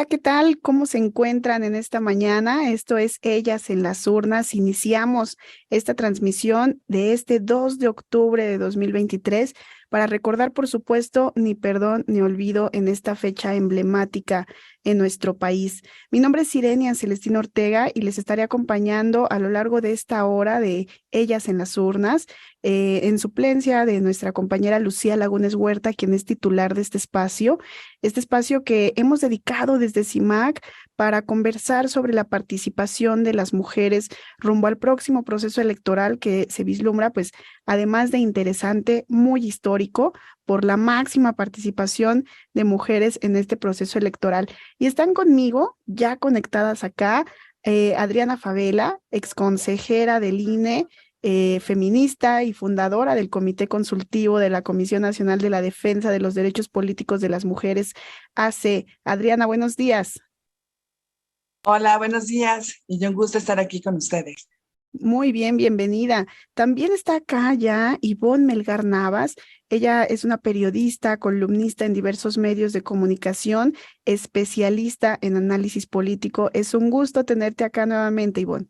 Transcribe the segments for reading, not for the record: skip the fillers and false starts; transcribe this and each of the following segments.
Hola, ¿qué tal? ¿Cómo se encuentran en esta mañana? Esto es Ellas en las Urnas. Iniciamos esta transmisión de este 2 de octubre de 2023 para recordar, por supuesto, ni perdón ni olvido en esta fecha emblemática en nuestro país. Mi nombre es Irenia Celestina Ortega y les estaré acompañando a lo largo de esta hora de Ellas en las Urnas, en suplencia de nuestra compañera Lucía Lagunes Huerta, quien es titular de este espacio que hemos dedicado desde CIMAC para conversar sobre la participación de las mujeres rumbo al próximo proceso electoral que se vislumbra, pues, además de interesante, muy histórico por la máxima participación de mujeres en este proceso electoral. Y están conmigo, ya conectadas acá, Adriana Favela, exconsejera del INE, feminista y fundadora del Comité Consultivo de la Comisión Nacional de la Defensa de los Derechos Políticos de las Mujeres, AC. Adriana, buenos días. Hola, buenos días y un gusto estar aquí con ustedes. Muy bien, bienvenida. También está acá ya Ivonne Melgar Navas. Ella es una periodista, columnista en diversos medios de comunicación, especialista en análisis político. Es un gusto tenerte acá nuevamente, Ivonne.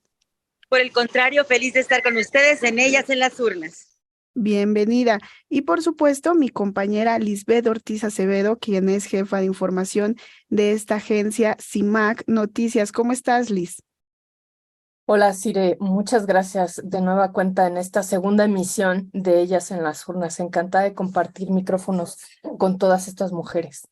Por el contrario, feliz de estar con ustedes en Ellas en las Urnas. Bienvenida. Y por supuesto, mi compañera Lisbeth Ortiz Acevedo, quien es jefa de información de esta agencia CIMAC Noticias. ¿Cómo estás, Liz? Hola, Sire, muchas gracias de nueva cuenta en esta segunda emisión de Ellas en las Urnas. Encantada de compartir micrófonos con todas estas mujeres.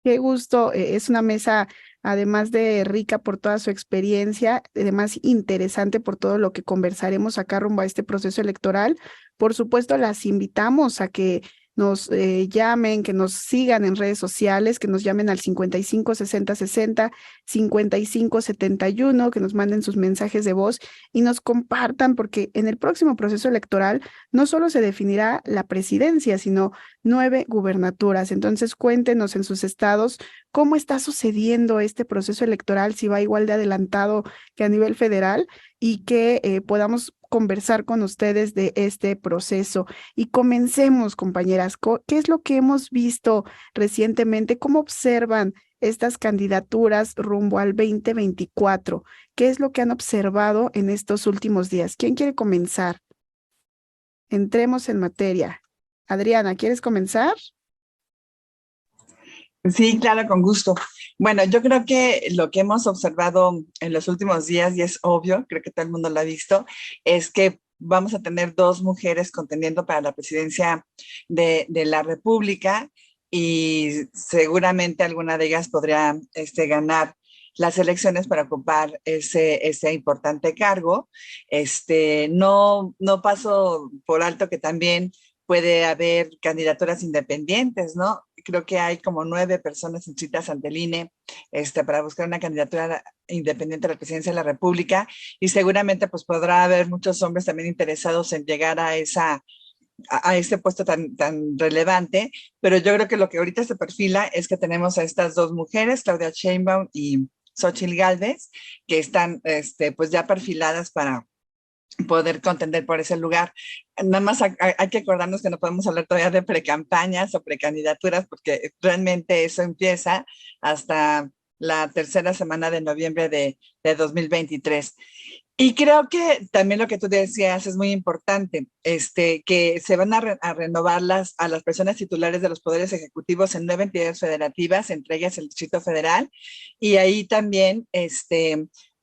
Qué gusto. Es una mesa, además de rica por toda su experiencia, además interesante por todo lo que conversaremos acá rumbo a este proceso electoral. Por supuesto, las invitamos a que nos llamen, que nos sigan en redes sociales, que nos llamen al 55 60 60, 55 71, que nos manden sus mensajes de voz y nos compartan, porque en el próximo proceso electoral no solo se definirá la presidencia, sino 9 gubernaturas. Entonces, cuéntenos en sus estados cómo está sucediendo este proceso electoral, si va igual de adelantado que a nivel federal y que podamos conversar con ustedes de este proceso. Y comencemos, compañeras. ¿Qué es lo que hemos visto recientemente? ¿Cómo observan estas candidaturas rumbo al 2024? ¿Qué es lo que han observado en estos últimos días? ¿Quién quiere comenzar? Entremos en materia. Adriana, ¿quieres comenzar? Sí, claro, con gusto. Bueno, yo creo que lo que hemos observado en los últimos días, y es obvio, creo que todo el mundo lo ha visto, es que vamos a tener dos mujeres contendiendo para la presidencia de la República y seguramente alguna de ellas podría ganar las elecciones para ocupar ese importante cargo. No paso por alto que también puede haber candidaturas independientes, ¿no? Creo que hay como 9 personas inscritas ante el INE para buscar una candidatura independiente a la presidencia de la República y seguramente pues podrá haber muchos hombres también interesados en llegar a ese puesto tan relevante, pero yo creo que lo que ahorita se perfila es que tenemos a estas dos mujeres, Claudia Sheinbaum y Xóchitl Gálvez, que están pues ya perfiladas para poder contender por ese lugar. Nada más hay que acordarnos que no podemos hablar todavía de precampañas o precandidaturas porque realmente eso empieza hasta la tercera semana de noviembre de 2023. Y creo que también lo que tú decías es muy importante, que se van a renovar a las personas titulares de los poderes ejecutivos en 9 entidades federativas, entre ellas el Distrito Federal, y ahí también,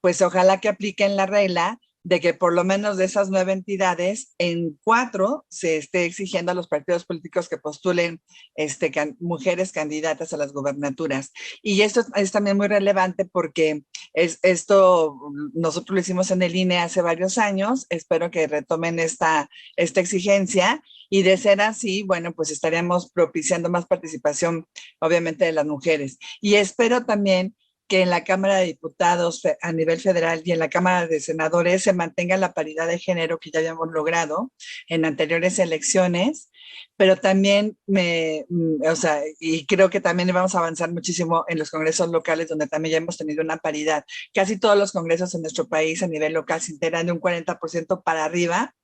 pues ojalá que apliquen la regla de que por lo menos de esas 9 entidades, en 4 se esté exigiendo a los partidos políticos que postulen mujeres candidatas a las gubernaturas. Y esto es también muy relevante porque esto nosotros lo hicimos en el INE hace varios años, espero que retomen esta exigencia y de ser así, bueno, pues estaríamos propiciando más participación, obviamente, de las mujeres. Y espero también que en la Cámara de Diputados a nivel federal y en la Cámara de Senadores se mantenga la paridad de género que ya habíamos logrado en anteriores elecciones, pero también o sea, y creo que también vamos a avanzar muchísimo en los congresos locales donde también ya hemos tenido una paridad. Casi todos los congresos en nuestro país a nivel local se integran de un 40% para arriba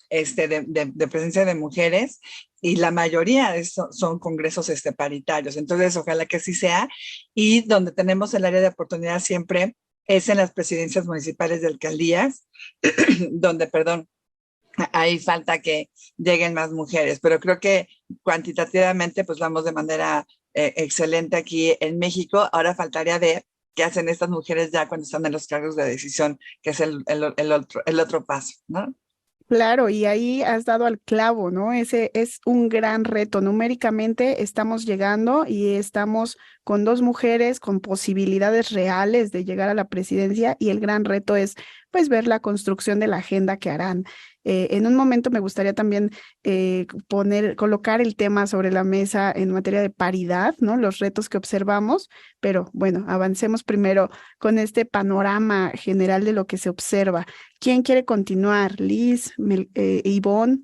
de presencia de mujeres, y la mayoría son congresos paritarios. Entonces, ojalá que así sea. Y donde tenemos el área de oportunidad siempre es en las presidencias municipales de alcaldías, donde, perdón, hay falta que lleguen más mujeres, pero creo que cuantitativamente pues vamos de manera excelente aquí en México. Ahora faltaría ver qué hacen estas mujeres ya cuando están en los cargos de decisión, que es el otro paso, ¿no? Claro, y ahí has dado al clavo, ¿no? Ese es un gran reto. Numéricamente estamos llegando y estamos con dos mujeres con posibilidades reales de llegar a la presidencia y el gran reto es pues ver la construcción de la agenda que harán. En un momento me gustaría también colocar el tema sobre la mesa en materia de paridad, ¿no? Los retos que observamos, pero bueno, avancemos primero con este panorama general de lo que se observa. ¿Quién quiere continuar? Liz, Ivonne.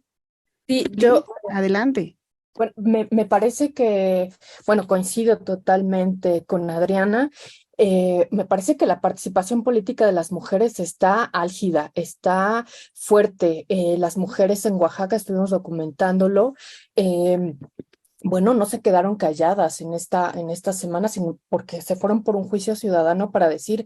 Sí, Liz, adelante. bueno, me parece que, bueno, coincido totalmente con Adriana. Me parece que la participación política de las mujeres está álgida, está fuerte. Las mujeres en Oaxaca estuvimos documentándolo. em, bueno, no se quedaron calladas en esta semana, sino porque se fueron por un juicio ciudadano para decir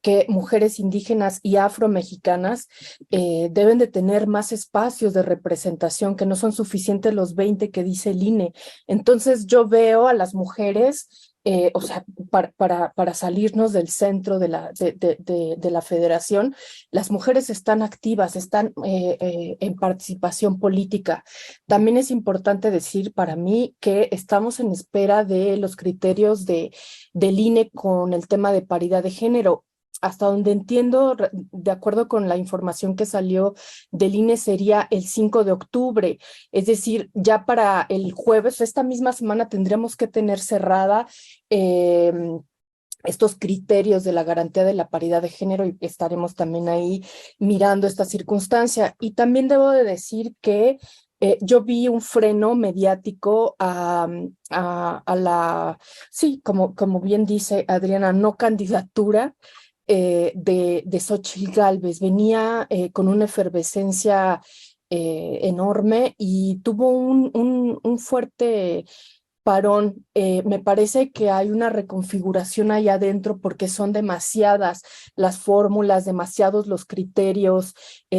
que mujeres indígenas y afromexicanas deben de tener más espacios de representación, que no son suficientes los 20 que dice el INE. Entonces yo veo a las mujeres, o sea, para salirnos del centro de la federación, las mujeres están activas, están en participación política. También es importante decir para mí que estamos en espera de los criterios del INE con el tema de paridad de género. Hasta donde entiendo, de acuerdo con la información que salió del INE, sería el 5 de octubre. Es decir, ya para el jueves, esta misma semana, tendremos que tener cerrada eh, estos criterios de la garantía de la paridad de género y estaremos también ahí mirando esta circunstancia. Y también debo de decir que yo vi un freno mediático a la, sí, como bien dice Adriana, no candidatura de Xóchitl Gálvez. Venía con una efervescencia enorme y tuvo un fuerte parón. Me parece que hay una reconfiguración ahí adentro porque son demasiadas las fórmulas, demasiados los criterios.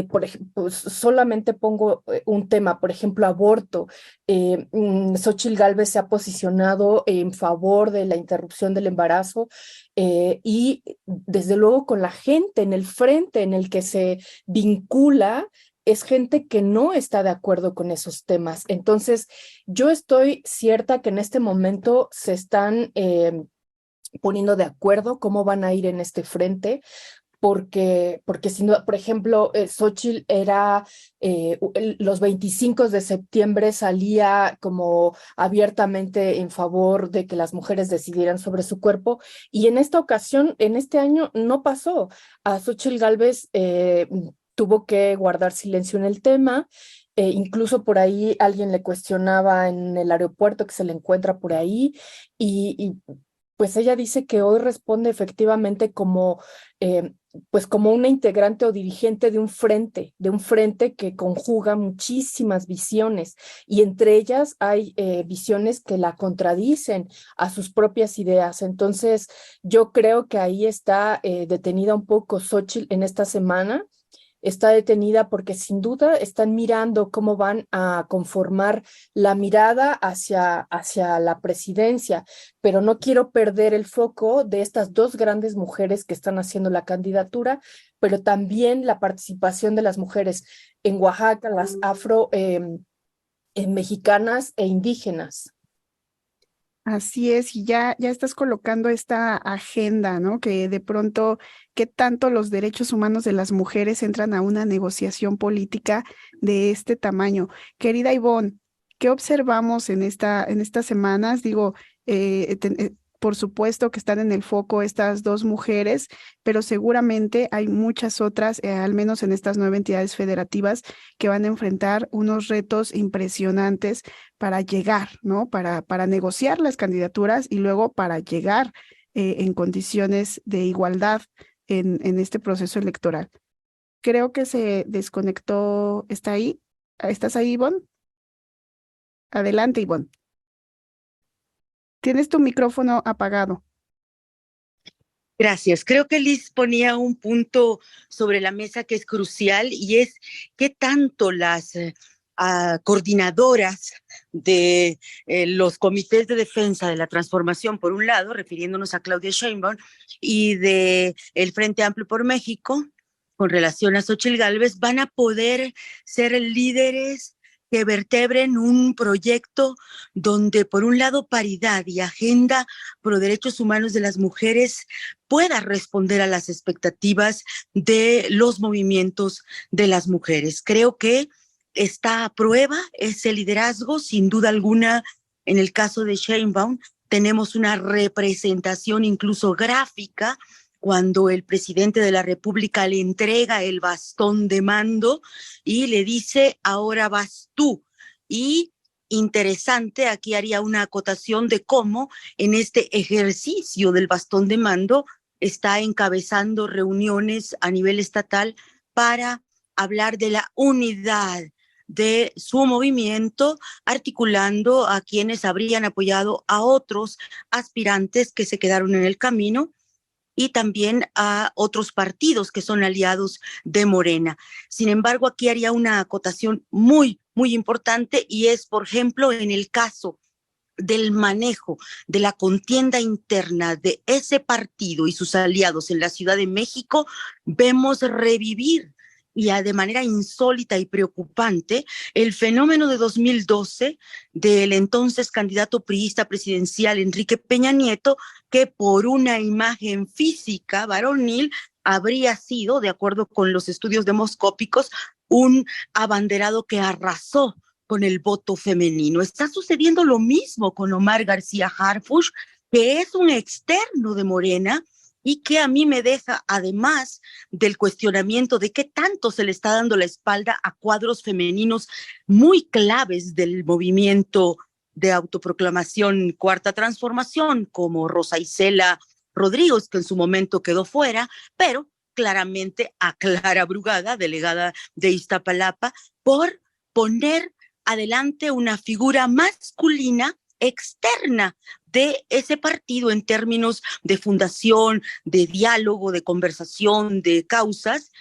Por ejemplo, solamente pongo un tema, por ejemplo, aborto. Xóchitl Gálvez se ha posicionado en favor de la interrupción del embarazo y desde luego con la gente en el frente en el que se vincula es gente que no está de acuerdo con esos temas. Entonces, yo estoy cierta que en este momento se están poniendo de acuerdo cómo van a ir en este frente, porque si no, por ejemplo, Xóchitl era, los 25 de septiembre salía como abiertamente en favor de que las mujeres decidieran sobre su cuerpo, y en esta ocasión, en este año, no pasó. A Xóchitl Gálvez tuvo que guardar silencio en el tema. Incluso por ahí alguien le cuestionaba en el aeropuerto que se le encuentra por ahí y pues ella dice que hoy responde efectivamente como, pues como una integrante o dirigente de un frente que conjuga muchísimas visiones y entre ellas hay visiones que la contradicen a sus propias ideas. Entonces yo creo que ahí está detenida un poco Xóchitl en esta semana. Está detenida porque sin duda están mirando cómo van a conformar la mirada hacia la presidencia, pero no quiero perder el foco de estas dos grandes mujeres que están haciendo la candidatura, pero también la participación de las mujeres en Oaxaca, las afro mexicanas e indígenas. Así es, y ya estás colocando esta agenda, ¿no? Que de pronto, ¿qué tanto los derechos humanos de las mujeres entran a una negociación política de este tamaño? Querida Ivonne, ¿qué observamos en estas semanas? Digo, por supuesto que están en el foco estas dos mujeres, pero seguramente hay muchas otras, al menos en estas 9 entidades federativas, que van a enfrentar unos retos impresionantes para llegar, ¿no? Para negociar las candidaturas y luego para llegar en condiciones de igualdad en este proceso electoral. Creo que se desconectó, ¿está ahí? ¿Estás ahí, Ivonne? Adelante, Ivonne. Tienes tu micrófono apagado. Gracias. Creo que Liz ponía un punto sobre la mesa que es crucial y es qué tanto las coordinadoras de los comités de defensa de la transformación, por un lado, refiriéndonos a Claudia Sheinbaum, y de el Frente Amplio por México, con relación a Xóchitl Gálvez, van a poder ser líderes que vertebren un proyecto donde, por un lado, paridad y agenda pro derechos humanos de las mujeres pueda responder a las expectativas de los movimientos de las mujeres. Creo que está a prueba ese liderazgo, sin duda alguna. En el caso de Sheinbaum, tenemos una representación incluso gráfica cuando el presidente de la República le entrega el bastón de mando y le dice, ahora vas tú. Y interesante, aquí haría una acotación de cómo en este ejercicio del bastón de mando está encabezando reuniones a nivel estatal para hablar de la unidad de su movimiento, articulando a quienes habrían apoyado a otros aspirantes que se quedaron en el camino y también a otros partidos que son aliados de Morena. Sin embargo, aquí haría una acotación muy, muy importante y es, por ejemplo, en el caso del manejo de la contienda interna de ese partido y sus aliados en la Ciudad de México, vemos revivir y de manera insólita y preocupante el fenómeno de 2012 del entonces candidato priista presidencial Enrique Peña Nieto, que por una imagen física varonil habría sido, de acuerdo con los estudios demoscópicos, un abanderado que arrasó con el voto femenino. Está sucediendo lo mismo con Omar García Harfuch, que es un externo de Morena y que a mí me deja, además del cuestionamiento de qué tanto se le está dando la espalda a cuadros femeninos muy claves del movimiento de autoproclamación Cuarta Transformación, como Rosa Isela Rodríguez, que en su momento quedó fuera, pero claramente a Clara Brugada, delegada de Iztapalapa, por poner adelante una figura masculina externa de ese partido en términos de fundación, de diálogo, de conversación, de causas,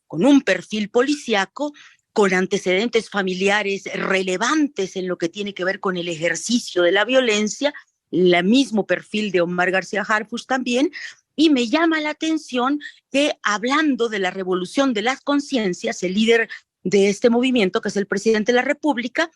con un perfil policíaco, con antecedentes familiares relevantes en lo que tiene que ver con el ejercicio de la violencia, el mismo perfil de Omar García Harfuch también, y me llama la atención que hablando de la revolución de las conciencias, el líder de este movimiento, que es el presidente de la República,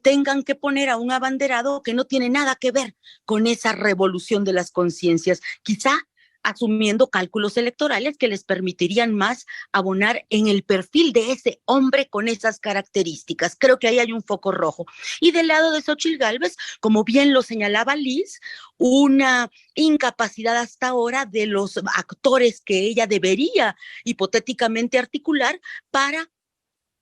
tengan que poner a un abanderado que no tiene nada que ver con esa revolución de las conciencias, quizá asumiendo cálculos electorales que les permitirían más abonar en el perfil de ese hombre con esas características. Creo que ahí hay un foco rojo. Y del lado de Xóchitl Gálvez, como bien lo señalaba Liz, una incapacidad hasta ahora de los actores que ella debería hipotéticamente articular para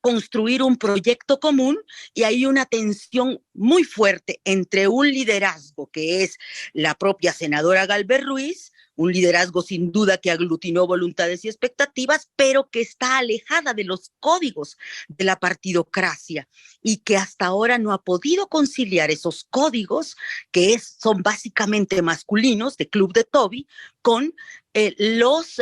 construir un proyecto común, y hay una tensión muy fuerte entre un liderazgo que es la propia senadora Galvez Ruiz, un liderazgo sin duda que aglutinó voluntades y expectativas, pero que está alejada de los códigos de la partidocracia y que hasta ahora no ha podido conciliar esos códigos que son básicamente masculinos de Club de Toby con los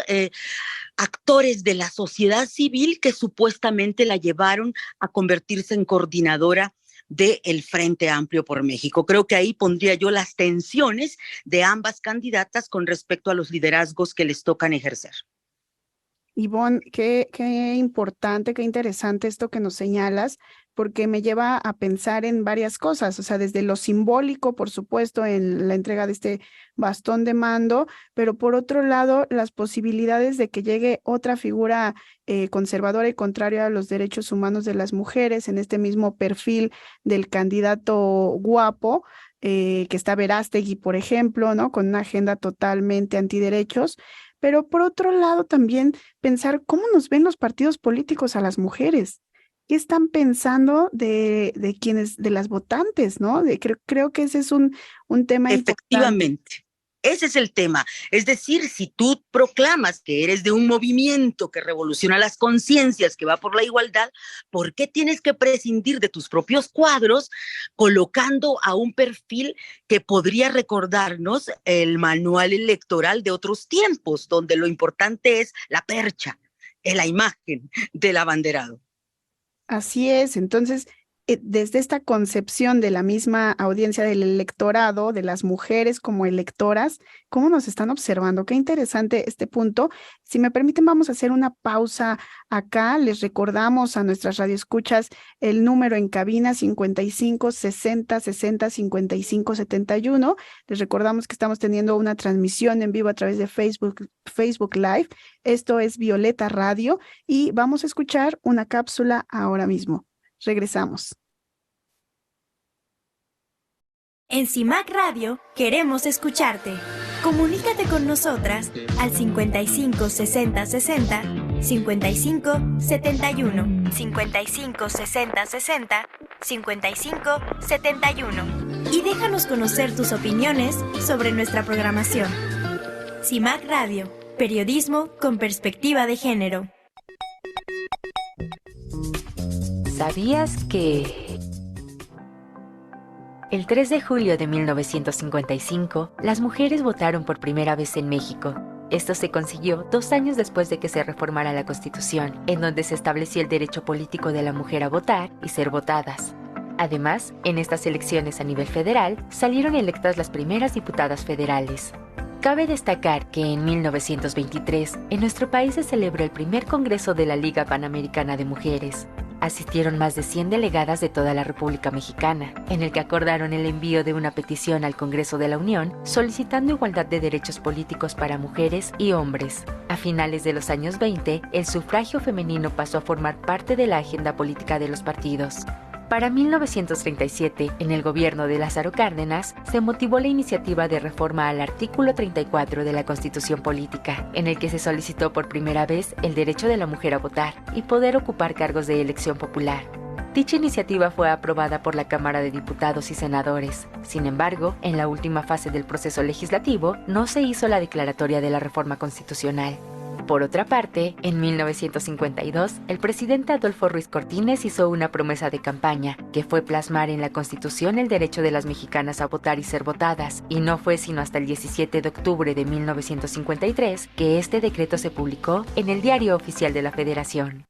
actores de la sociedad civil que supuestamente la llevaron a convertirse en coordinadora del Frente Amplio por México. Creo que ahí pondría yo las tensiones de ambas candidatas con respecto a los liderazgos que les tocan ejercer. Ivonne, qué importante, qué interesante esto que nos señalas, porque me lleva a pensar en varias cosas, o sea, desde lo simbólico, por supuesto, en la entrega de este bastón de mando, pero por otro lado, las posibilidades de que llegue otra figura conservadora y contraria a los derechos humanos de las mujeres en este mismo perfil del candidato guapo, que está Verástegui, por ejemplo, ¿no? Con una agenda totalmente antiderechos. Pero por otro lado también pensar cómo nos ven los partidos políticos a las mujeres. ¿Qué están pensando de quienes, de las votantes, ¿no? Creo que ese es un tema importante. Efectivamente. Ese es el tema. Es decir, si tú proclamas que eres de un movimiento que revoluciona las conciencias, que va por la igualdad, ¿por qué tienes que prescindir de tus propios cuadros colocando a un perfil que podría recordarnos el manual electoral de otros tiempos, donde lo importante es la percha, la imagen del abanderado? Así es, entonces, desde esta concepción de la misma audiencia del electorado, de las mujeres como electoras, ¿cómo nos están observando? Qué interesante este punto. Si me permiten, vamos a hacer una pausa acá. Les recordamos a nuestras radioescuchas el número en cabina 55 60 60 55 71. Les recordamos que estamos teniendo una transmisión en vivo a través de Facebook Live. Esto es Violeta Radio y vamos a escuchar una cápsula ahora mismo. Regresamos. En CIMAC Radio queremos escucharte. Comunícate con nosotras al 55 60 60 55 71, 55 60 60 55 71 y déjanos conocer tus opiniones sobre nuestra programación. CIMAC Radio, periodismo con perspectiva de género. ¿Sabías que el 3 de julio de 1955 las mujeres votaron por primera vez en México? Esto se consiguió 2 años después de que se reformara la Constitución, en donde se estableció el derecho político de la mujer a votar y ser votadas. Además, en estas elecciones a nivel federal salieron electas las primeras diputadas federales. Cabe destacar que en 1923 en nuestro país se celebró el primer Congreso de la Liga Panamericana de Mujeres. Asistieron más de 100 delegadas de toda la República Mexicana, en el que acordaron el envío de una petición al Congreso de la Unión solicitando igualdad de derechos políticos para mujeres y hombres. A finales de los años 20, el sufragio femenino pasó a formar parte de la agenda política de los partidos. Para 1937, en el gobierno de Lázaro Cárdenas, se motivó la iniciativa de reforma al artículo 34 de la Constitución Política, en el que se solicitó por primera vez el derecho de la mujer a votar y poder ocupar cargos de elección popular. Dicha iniciativa fue aprobada por la Cámara de Diputados y Senadores. Sin embargo, en la última fase del proceso legislativo, no se hizo la declaratoria de la reforma constitucional. Por otra parte, en 1952, el presidente Adolfo Ruiz Cortines hizo una promesa de campaña, que fue plasmar en la Constitución el derecho de las mexicanas a votar y ser votadas, y no fue sino hasta el 17 de octubre de 1953 que este decreto se publicó en el Diario Oficial de la Federación.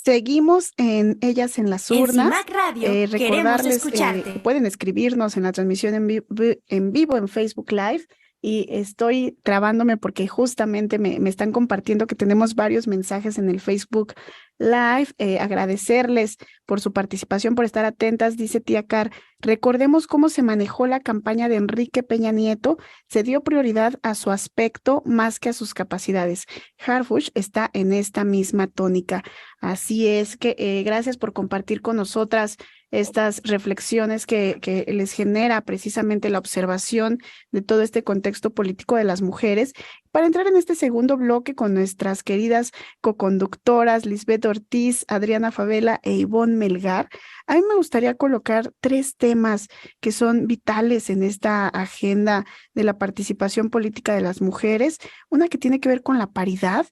Seguimos en Ellas en las Urnas. En CIMAC Radio queremos Recordarles escucharte. que pueden escribirnos en la transmisión en vivo en Facebook Live. Y estoy trabándome porque justamente me están compartiendo que tenemos varios mensajes en el Facebook Live. Agradecerles por su participación, por estar atentas. Dice Tía Car, recordemos cómo se manejó la campaña de Enrique Peña Nieto. Se dio prioridad a su aspecto más que a sus capacidades. Harfuch está en esta misma tónica. Así es que gracias por compartir con nosotras estas reflexiones que les genera precisamente la observación de todo este contexto político de las mujeres. Para entrar en este segundo bloque con nuestras queridas coconductoras Lisbeth Ortiz, Adriana Favela e Ivonne Melgar, a mí me gustaría colocar 3 temas que son vitales en esta agenda de la participación política de las mujeres. Una que tiene que ver con la paridad.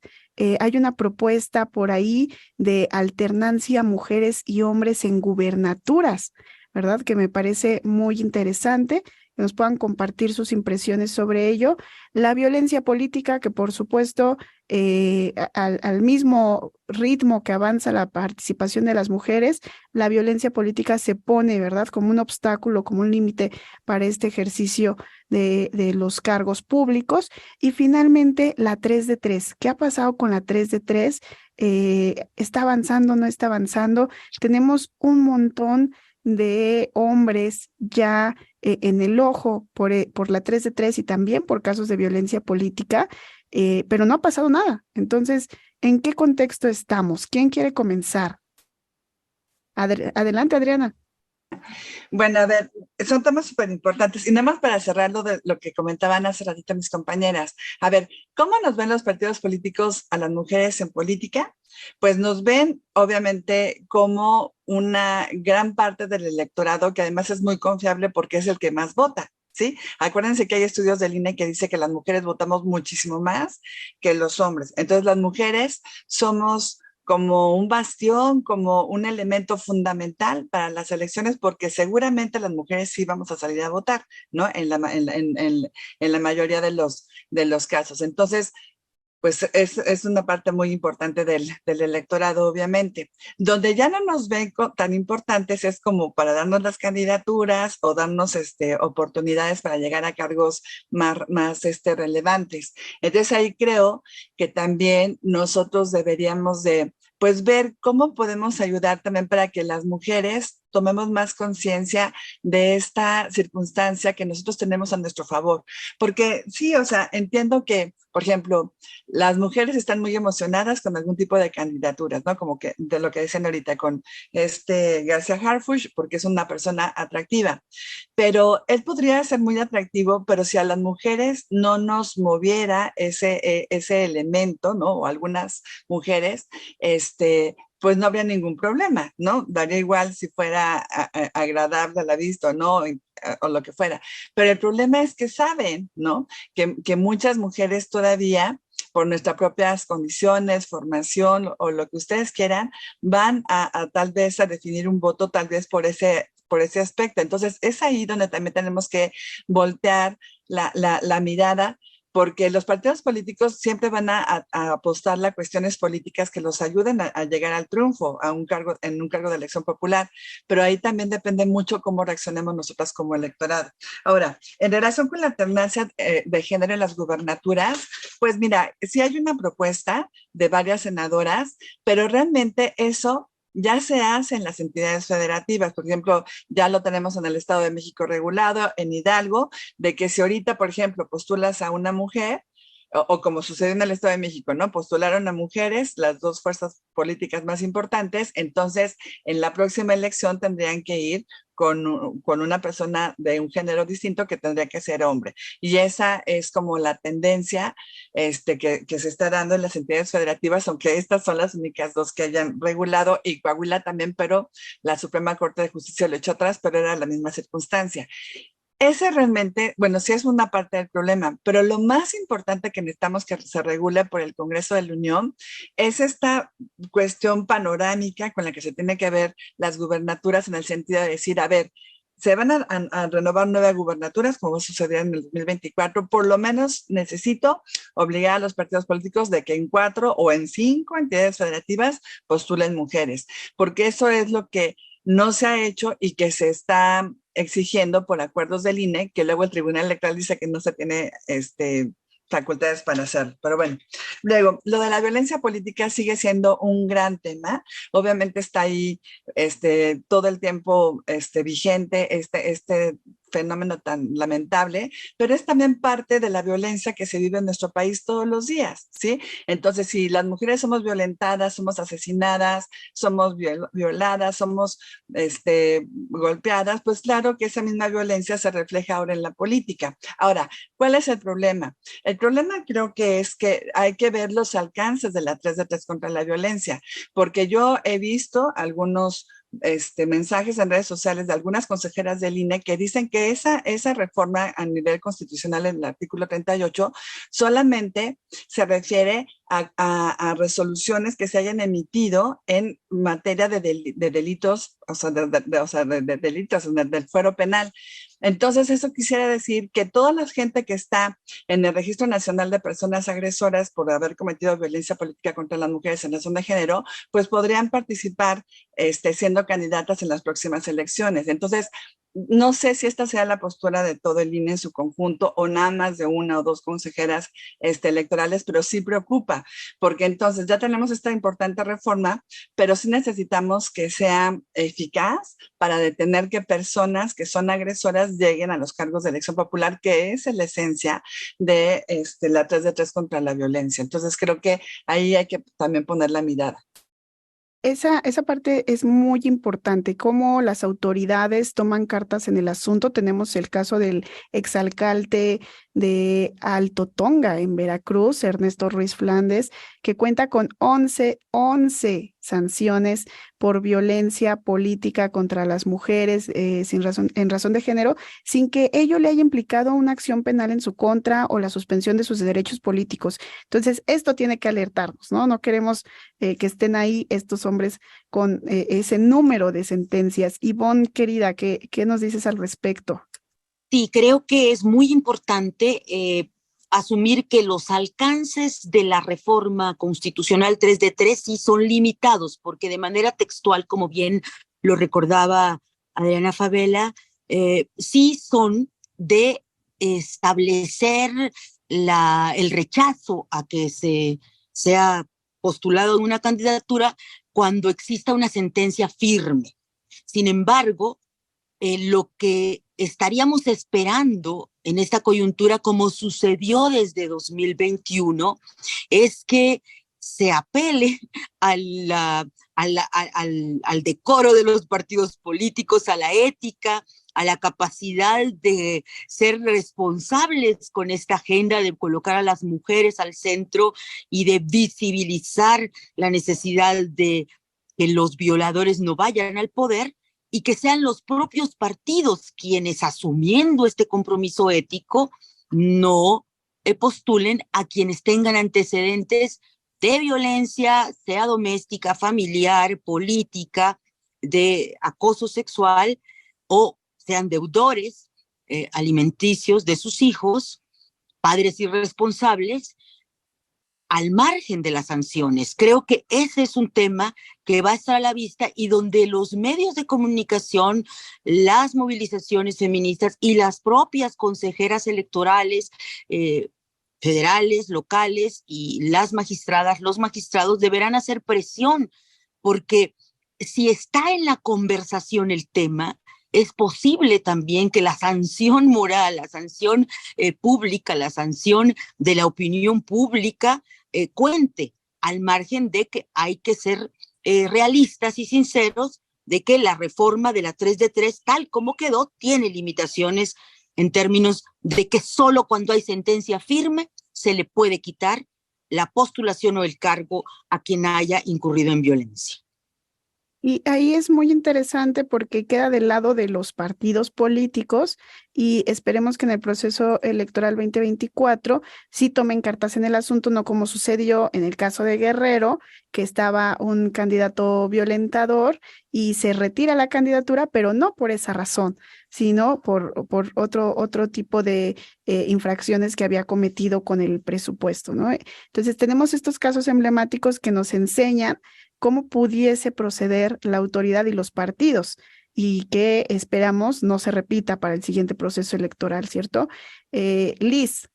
Hay una propuesta por ahí de alternancia mujeres y hombres en gubernaturas, ¿verdad? Que me parece muy interesante, que nos puedan compartir sus impresiones sobre ello. La violencia política, que por supuesto, al mismo ritmo que avanza la participación de las mujeres, la violencia política se pone, ¿verdad?, como un obstáculo, como un límite para este ejercicio de los cargos públicos. Y finalmente, la 3 de 3. ¿Qué ha pasado con la 3 de 3? ¿Está avanzando, no está avanzando? Tenemos un montón de hombres ya en el ojo por la 3 de 3 y también por casos de violencia política, pero no ha pasado nada. Entonces, ¿en qué contexto estamos? ¿Quién quiere comenzar? Adelante, Adriana. Bueno, a ver, son temas súper importantes. Y nada más para cerrar lo de lo que comentaban hace ratito mis compañeras. A ver, ¿cómo nos ven los partidos políticos a las mujeres en política? Pues nos ven, obviamente, como una gran parte del electorado, que además es muy confiable porque es el que más vota. ¿Sí? Acuérdense que hay estudios del INE que dice que las mujeres votamos muchísimo más que los hombres. Entonces, las mujeres somos como un bastión, como un elemento fundamental para las elecciones, porque seguramente las mujeres sí vamos a salir a votar, ¿no? En la mayoría de los casos. Entonces, pues es una parte muy importante del electorado, obviamente. Donde ya no nos ven tan importantes es como para darnos las candidaturas o darnos oportunidades para llegar a cargos más relevantes. Entonces ahí creo que también nosotros deberíamos de pues ver cómo podemos ayudar también para que las mujeres tomemos más conciencia de esta circunstancia que nosotros tenemos a nuestro favor. Porque sí, o sea, entiendo que, por ejemplo, las mujeres están muy emocionadas con algún tipo de candidaturas, ¿no? Como que de lo que dicen ahorita con García Harfuch, porque es una persona atractiva. Pero él podría ser muy atractivo, pero si a las mujeres no nos moviera ese elemento, ¿no? O algunas mujeres, pues no habría ningún problema, ¿no? Daría igual si fuera agradable a la vista o no, o lo que fuera. Pero el problema es que saben, ¿no? Que muchas mujeres todavía, por nuestras propias condiciones, formación o lo que ustedes quieran, van a tal vez a definir un voto tal vez por ese aspecto. Entonces, es ahí donde también tenemos que voltear la mirada, porque los partidos políticos siempre van a apostar a cuestiones políticas que los ayuden a llegar al triunfo, en un cargo de elección popular, pero ahí también depende mucho cómo reaccionemos nosotras como electorado. Ahora, en relación con la alternancia de género en las gubernaturas, pues mira, sí hay una propuesta de varias senadoras, pero realmente eso ya se hace en las entidades federativas. Por ejemplo, ya lo tenemos en el Estado de México regulado, en Hidalgo, de que si ahorita, por ejemplo, postulas a una mujer, o como sucede en el Estado de México, ¿no? Postularon a mujeres, las dos fuerzas políticas más importantes, entonces en la próxima elección tendrían que ir con una persona de un género distinto que tendría que ser hombre. Y esa es como la tendencia que se está dando en las entidades federativas, aunque estas son las únicas dos que hayan regulado, y Coahuila también, pero la Suprema Corte de Justicia lo echó atrás, pero era la misma circunstancia. Ese realmente, bueno, sí es una parte del problema, pero lo más importante que necesitamos que se regule por el Congreso de la Unión es esta cuestión panorámica con la que se tiene que ver las gubernaturas, en el sentido de decir, a ver, se van a renovar 9 gubernaturas, como sucedió en el 2024, por lo menos necesito obligar a los partidos políticos de que en 4 o en 5 entidades federativas postulen mujeres, porque eso es lo que no se ha hecho y que se está exigiendo por acuerdos del INE, que luego el Tribunal Electoral dice que no se tiene facultades para hacer. Pero bueno, luego, lo de la violencia política sigue siendo un gran tema. Obviamente está ahí todo el tiempo vigente este fenómeno tan lamentable, pero es también parte de la violencia que se vive en nuestro país todos los días, ¿sí? Entonces, si las mujeres somos violentadas, somos asesinadas, somos violadas, somos golpeadas, pues claro que esa misma violencia se refleja ahora en la política. Ahora, ¿cuál es el problema? El problema creo que es que hay que ver los alcances de la 3 de 3 contra la violencia, porque yo he visto algunos mensajes en redes sociales de algunas consejeras del INE que dicen que esa reforma a nivel constitucional en el artículo 38 solamente se refiere a resoluciones que se hayan emitido en materia de delitos, o sea, de delitos del fuero penal. Entonces, eso quisiera decir que toda la gente que está en el Registro Nacional de Personas Agresoras por haber cometido violencia política contra las mujeres en razón de género, pues podrían participar siendo candidatas en las próximas elecciones. Entonces, no sé si esta sea la postura de todo el INE en su conjunto o nada más de 1 o 2 consejeras electorales, pero sí preocupa, porque entonces ya tenemos esta importante reforma, pero sí necesitamos que sea eficaz para detener que personas que son agresoras lleguen a los cargos de elección popular, que es la esencia de la 3 de 3 contra la violencia. Entonces creo que ahí hay que también poner la mirada. Esa parte es muy importante, cómo las autoridades toman cartas en el asunto. Tenemos el caso del exalcalde de Alto Tonga en Veracruz, Ernesto Ruiz Flandes, que cuenta con 11 sanciones por violencia política contra las mujeres en razón de género, sin que ello le haya implicado una acción penal en su contra o la suspensión de sus derechos políticos. Entonces, esto tiene que alertarnos, ¿no? No queremos que estén ahí estos hombres con ese número de sentencias. Ivonne, querida, ¿qué nos dices al respecto? Sí, creo que es muy importante asumir que los alcances de la reforma constitucional 3 de 3 sí son limitados, porque de manera textual, como bien lo recordaba Adriana Favela, sí son de establecer el rechazo a que sea postulado en una candidatura cuando exista una sentencia firme. Sin embargo, lo que estaríamos esperando en esta coyuntura, como sucedió desde 2021, es que se apele al decoro de los partidos políticos, a la ética, a la capacidad de ser responsables con esta agenda de colocar a las mujeres al centro y de visibilizar la necesidad de que los violadores no vayan al poder, y que sean los propios partidos quienes, asumiendo este compromiso ético, no postulen a quienes tengan antecedentes de violencia, sea doméstica, familiar, política, de acoso sexual, o sean deudores alimenticios de sus hijos, padres irresponsables, al margen de las sanciones. Creo que ese es un tema que va a estar a la vista y donde los medios de comunicación, las movilizaciones feministas y las propias consejeras electorales, federales, locales, y las magistradas, los magistrados deberán hacer presión, porque si está en la conversación el tema, es posible también que la sanción moral, la sanción pública, la sanción de la opinión pública cuente, al margen de que hay que ser realistas y sinceros de que la reforma de la 3 de 3, tal como quedó, tiene limitaciones en términos de que solo cuando hay sentencia firme se le puede quitar la postulación o el cargo a quien haya incurrido en violencia. Y ahí es muy interesante porque queda del lado de los partidos políticos y esperemos que en el proceso electoral 2024 sí tomen cartas en el asunto, no como sucedió en el caso de Guerrero, que estaba un candidato violentador y se retira la candidatura, pero no por esa razón, sino por otro tipo de infracciones que había cometido con el presupuesto, ¿no? Entonces tenemos estos casos emblemáticos que nos enseñan cómo pudiese proceder la autoridad y los partidos y que esperamos no se repita para el siguiente proceso electoral, ¿cierto? Liz.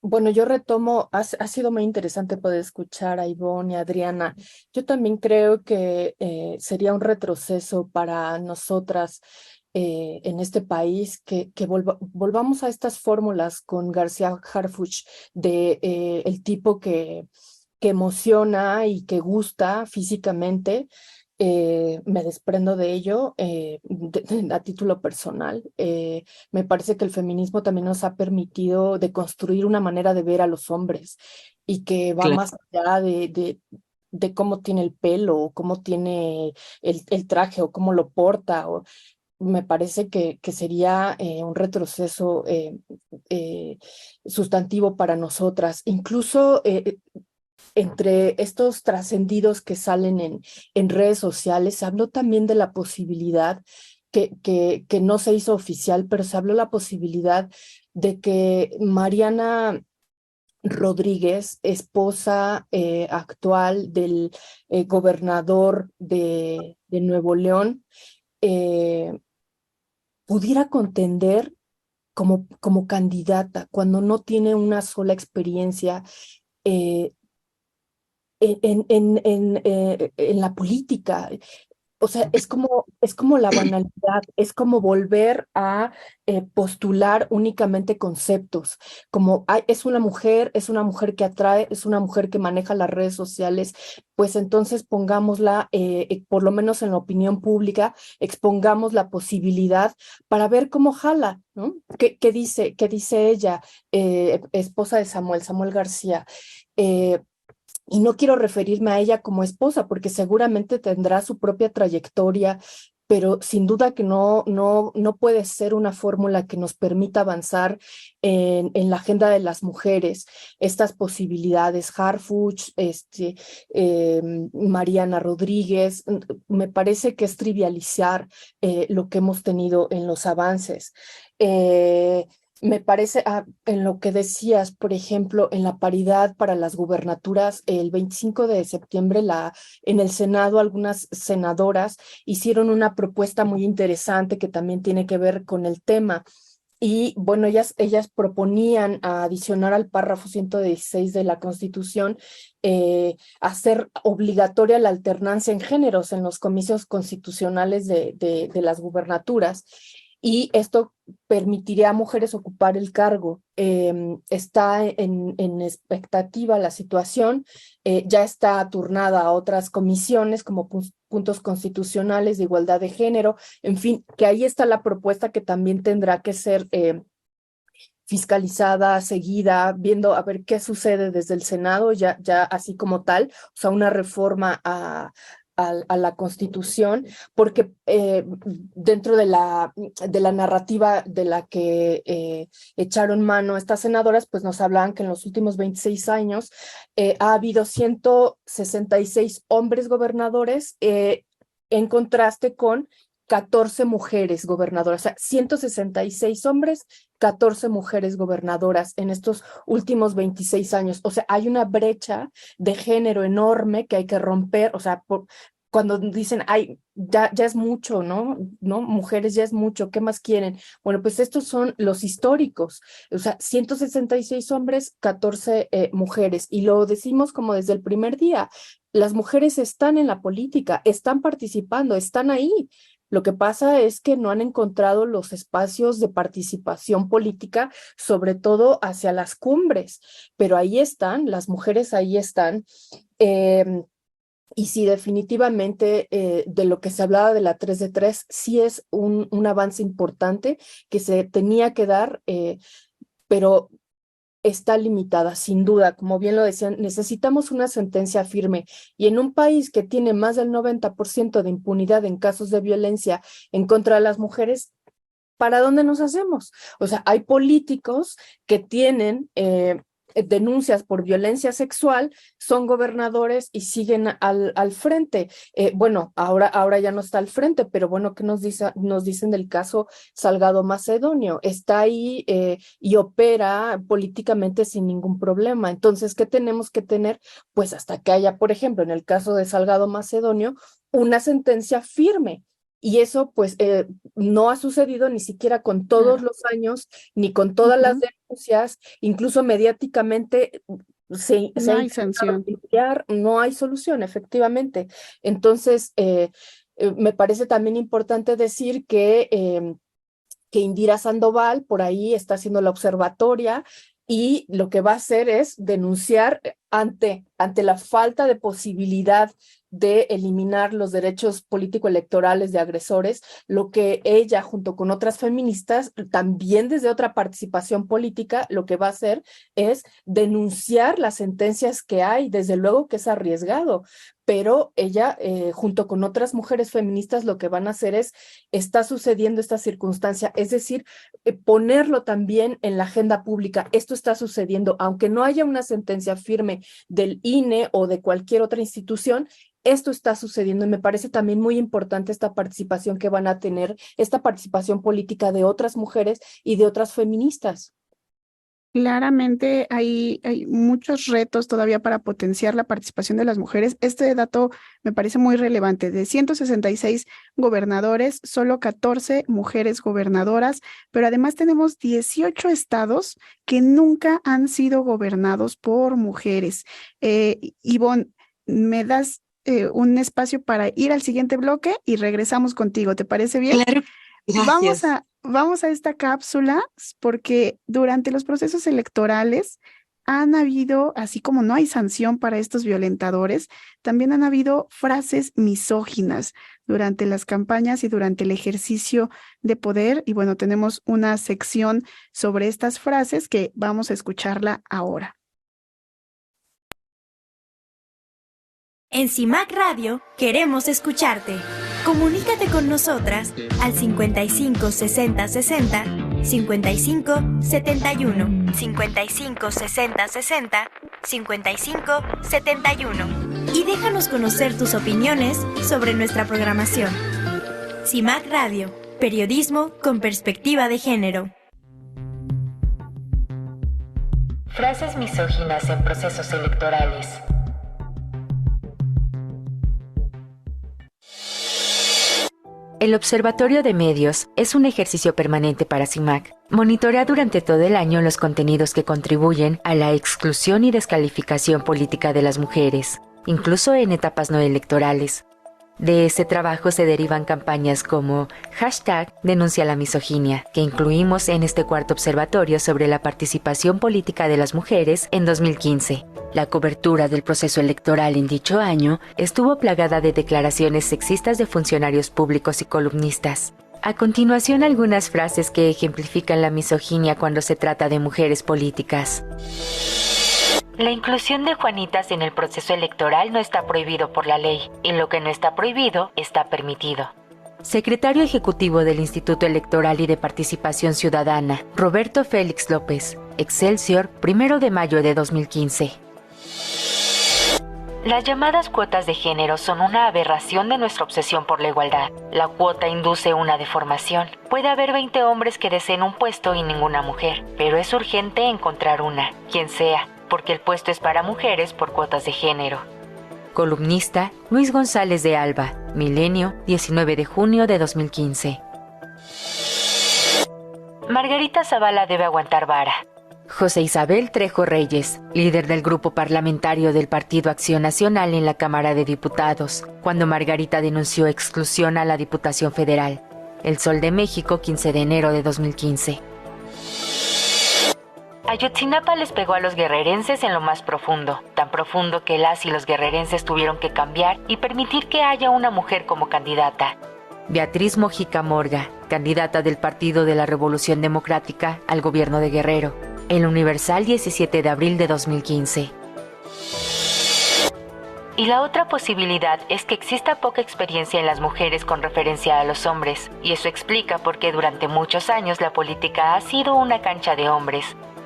Bueno, yo retomo, ha sido muy interesante poder escuchar a Ivonne y a Adriana. Yo también creo que sería un retroceso para nosotras en este país que volvamos a estas fórmulas con García Harfuch de el tipo que emociona y que gusta físicamente. Me desprendo de ello a título personal. Me parece que el feminismo también nos ha permitido de construir una manera de ver a los hombres y que va más allá de cómo tiene el pelo o cómo tiene el traje o cómo lo porta. Me parece que sería un retroceso sustantivo para nosotras. Incluso entre estos trascendidos que salen en redes sociales, se habló también de la posibilidad que no se hizo oficial, pero se habló la posibilidad de que Mariana Rodríguez, esposa actual del gobernador de Nuevo León, pudiera contender como candidata cuando no tiene una sola experiencia en la política. o sea, es como la banalidad, es como volver a postular únicamente conceptos, como "Ay, es una mujer que atrae, es una mujer que maneja las redes sociales, pues entonces pongámosla, por lo menos en la opinión pública, expongamos la posibilidad para ver cómo jala, ¿no? Qué dice ella, esposa de Samuel García? Eh, y no quiero referirme a ella como esposa, porque seguramente tendrá su propia trayectoria, pero sin duda que no puede ser una fórmula que nos permita avanzar en la agenda de las mujeres. Estas posibilidades, Harfuch, Mariana Rodríguez, me parece que es trivializar lo que hemos tenido en los avances. Me parece, en lo que decías, por ejemplo, en la paridad para las gubernaturas, el 25 de septiembre en el Senado algunas senadoras hicieron una propuesta muy interesante que también tiene que ver con el tema. Y bueno, ellas proponían adicionar al párrafo 116 de la Constitución, hacer obligatoria la alternancia en géneros en los comicios constitucionales de las gubernaturas. Y esto permitiría a mujeres ocupar el cargo. Está en expectativa la situación, ya está turnada a otras comisiones como puntos constitucionales de igualdad de género, en fin, que ahí está la propuesta que también tendrá que ser fiscalizada, seguida, viendo a ver qué sucede desde el Senado, ya así como tal, o sea, una reforma a la Constitución, porque dentro de la narrativa de la que echaron mano estas senadoras, pues nos hablan que en los últimos 26 años ha habido 166 hombres gobernadores, en contraste con 14 mujeres gobernadoras, o sea, 166 hombres, 14 mujeres gobernadoras en estos últimos 26 años. O sea, hay una brecha de género enorme que hay que romper, o sea, cuando dicen, ay, ya es mucho, ¿no? ¿No? Mujeres ya es mucho, ¿qué más quieren? Bueno, pues estos son los históricos, o sea, 166 hombres, 14 mujeres, y lo decimos como desde el primer día, las mujeres están en la política, están participando, están ahí. Lo que pasa es que no han encontrado los espacios de participación política, sobre todo hacia las cumbres, pero ahí están, las mujeres ahí están. Y sí, definitivamente, de lo que se hablaba de la 3 de 3, sí es un avance importante que se tenía que dar, pero está limitada, sin duda. Como bien lo decían, necesitamos una sentencia firme. Y en un país que tiene más del 90% de impunidad en casos de violencia en contra de las mujeres, ¿para dónde nos hacemos? O sea, hay políticos que tienen denuncias por violencia sexual, son gobernadores y siguen al frente. Bueno, ahora ya no está al frente, pero bueno, ¿qué nos dicen del caso Salgado Macedonio? Está ahí y opera políticamente sin ningún problema. Entonces, ¿qué tenemos que tener? Pues hasta que haya, por ejemplo, en el caso de Salgado Macedonio, una sentencia firme. Y eso, pues, no ha sucedido ni siquiera con todos los años, ni con todas las denuncias, incluso mediáticamente No ha hay intentado sanción. limpiar, no hay solución, efectivamente. Entonces, me parece también importante decir que Indira Sandoval por ahí está haciendo la observatoria y lo que va a hacer es denunciar ante la falta de posibilidad de eliminar los derechos político-electorales de agresores, lo que ella, junto con otras feministas, también desde otra participación política, lo que va a hacer es denunciar las sentencias que hay, desde luego que es arriesgado, pero ella, junto con otras mujeres feministas, lo que van a hacer es, está sucediendo esta circunstancia, es decir, ponerlo también en la agenda pública. Esto está sucediendo, aunque no haya una sentencia firme del INE o de cualquier otra institución, esto está sucediendo y me parece también muy importante esta participación que van a tener, esta participación política de otras mujeres y de otras feministas. Claramente hay muchos retos todavía para potenciar la participación de las mujeres. Este dato me parece muy relevante. De 166 gobernadores, solo 14 mujeres gobernadoras, pero además tenemos 18 estados que nunca han sido gobernados por mujeres. Ivonne, ¿me das un espacio para ir al siguiente bloque y regresamos contigo. ¿Te parece bien? Claro, gracias. Vamos a esta cápsula porque durante los procesos electorales han habido, así como no hay sanción para estos violentadores, también han habido frases misóginas durante las campañas y durante el ejercicio de poder. Y bueno, tenemos una sección sobre estas frases que vamos a escucharla ahora. En CIMAC Radio queremos escucharte. Comunícate con nosotras al 55 60 60 55 71 55 60 60 55 71 y déjanos conocer tus opiniones sobre nuestra programación. CIMAC Radio, periodismo con perspectiva de género. Frases misóginas en procesos electorales. El Observatorio de Medios es un ejercicio permanente para CIMAC. Monitorea durante todo el año los contenidos que contribuyen a la exclusión y descalificación política de las mujeres, incluso en etapas no electorales. De ese trabajo se derivan campañas como #Denuncia la misoginia, que incluimos en este cuarto observatorio sobre la participación política de las mujeres en 2015. La cobertura del proceso electoral en dicho año estuvo plagada de declaraciones sexistas de funcionarios públicos y columnistas. A continuación, algunas frases que ejemplifican la misoginia cuando se trata de mujeres políticas. La inclusión de Juanitas en el proceso electoral no está prohibido por la ley, y lo que no está prohibido está permitido. Secretario Ejecutivo del Instituto Electoral y de Participación Ciudadana, Roberto Félix López, Excelsior, 1 de mayo de 2015. Las llamadas cuotas de género son una aberración de nuestra obsesión por la igualdad. La cuota induce una deformación. Puede haber 20 hombres que deseen un puesto y ninguna mujer, pero es urgente encontrar una, quien sea, porque el puesto es para mujeres por cuotas de género. Columnista Luis González de Alba, Milenio, 19 de junio de 2015. Margarita Zavala debe aguantar vara. José Isabel Trejo Reyes, líder del grupo parlamentario del Partido Acción Nacional en la Cámara de Diputados, cuando Margarita denunció exclusión a la Diputación Federal. El Sol de México, 15 de enero de 2015. Ayotzinapa les pegó a los guerrerenses en lo más profundo, tan profundo que las y los guerrerenses tuvieron que cambiar y permitir que haya una mujer como candidata. Beatriz Mojica Morga, candidata del Partido de la Revolución Democrática al gobierno de Guerrero. El Universal, 17 de abril de 2015. Y la otra posibilidad es que exista poca experiencia en las mujeres con referencia a los hombres, y eso explica por qué durante muchos años la política ha sido una cancha de hombres.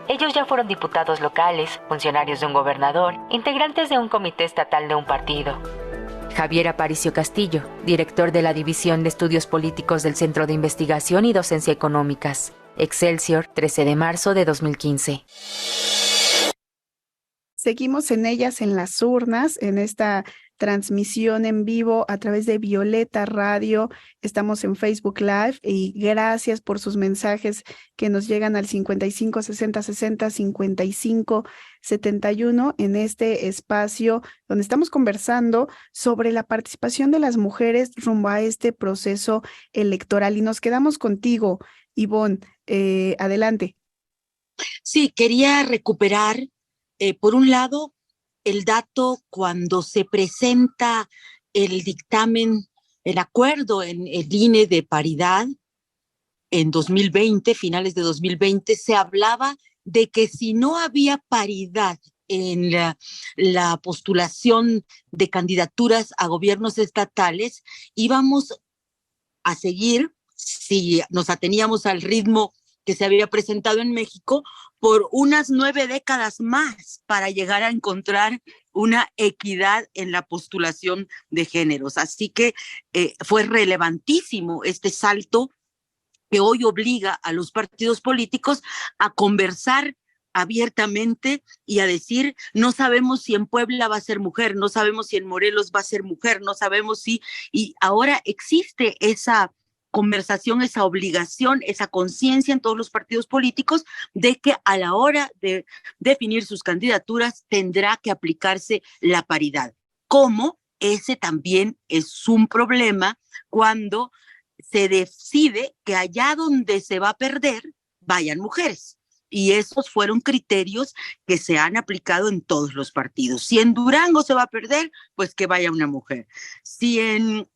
Ellos ya fueron diputados locales, funcionarios de un gobernador, integrantes de un comité estatal de un partido. Javier Aparicio Castillo, director de la División de Estudios Políticos del Centro de Investigación y Docencia Económicas. Excelsior, 13 de marzo de 2015. Seguimos en Ellas en las Urnas, en esta transmisión en vivo a través de Violeta Radio. Estamos en Facebook Live y gracias por sus mensajes que nos llegan al 55 60 60 55 71 en este espacio donde estamos conversando sobre la participación de las mujeres rumbo a este proceso electoral. Y nos quedamos contigo, Ivonne. Adelante. Sí, quería recuperar, por un lado, el dato cuando se presenta el dictamen, el acuerdo en el INE de paridad en 2020, finales de 2020, se hablaba de que si no había paridad en la postulación de candidaturas a gobiernos estatales, íbamos a seguir, si nos ateníamos al ritmo que se había presentado en México, por unas 9 décadas más para llegar a encontrar una equidad en la postulación de géneros. Así que fue relevantísimo este salto que hoy obliga a los partidos políticos a conversar abiertamente y a decir, no sabemos si en Puebla va a ser mujer, no sabemos si en Morelos va a ser mujer, no sabemos si, y ahora existe esa conversación, esa obligación, esa conciencia en todos los partidos políticos de que a la hora de definir sus candidaturas tendrá que aplicarse la paridad, como ese también es un problema cuando se decide que allá donde se va a perder, vayan mujeres. Y esos fueron criterios que se han aplicado en todos los partidos. Si en Durango se va a perder, pues que vaya una mujer. Si en